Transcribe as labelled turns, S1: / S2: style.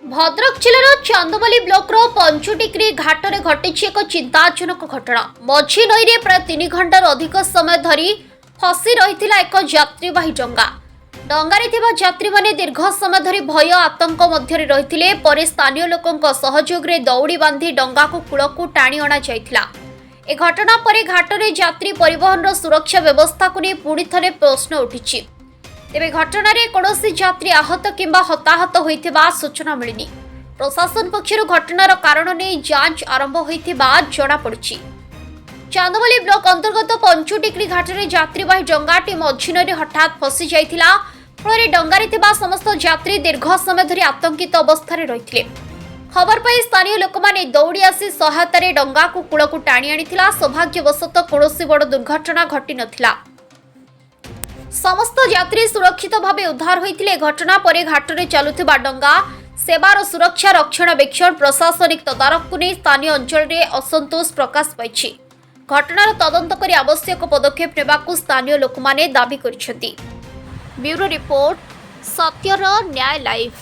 S1: Bhadrak जिलार chandbali block पंचुटिक्री घाटे घटी एक चिंताजनक घटना। मझी नई प्राय 3 घंटार अधिक समय धरी फसी रही एक यात्रीवाही डंगा। डंगारे थिबा यात्री माने दीर्घ समय धरी भय आतंक मध्य रही पर स्थानीय लोकों सहयोग रे दौड़ी बांधी डंगा को कूल को टाणी अणा जाइथिला। ए घटना पर घाटे यात्री परिवहन सुरक्षा व्यवस्था को नहीं पुणी थे प्रश्न उठी। तेबे घटना रे कौनसी यात्री आहत किंबा हताहत होइथिबा सूचना मिलिनी। प्रशासन पक्षरु घटनार कारण नहीं जांच आरंभ होइथिबा जणा पड़ुछि। चांदबाली ब्लॉक अंतर्गत पंचुटिक्री घाटे यात्रीवाही डंगाटी मझिनरे हठात फसी जाइथिला। फल डंगारे थिबा समस्त यात्री दीर्घ समय धरी आतंकित अवस्था रहिथिले। खबर पाई स्थानीय लोक माने दौड़ी आसी सहायतारे डंगा को कूल को टाणी आनिथिला। सौभाग्यवशत कौनसी बड़ दुर्घटना घटी नथिला। समस्त यात्री सुरक्षित भाव उद्धार होते। घटना पर घाटे चलुवा डंगा सेवार सुरक्षा रक्षणाबेक्षण प्रशासनिक तदारख को नहीं स्थानीय अंचल में असंतोष प्रकाश पाई। घटनार तदंत कर आवश्यक पदक्षेप नेबाकू स्थानीय लोक माने दाबी करिसेंती। ब्यूरो रिपोर्ट, सत्यर न्याय लाइव।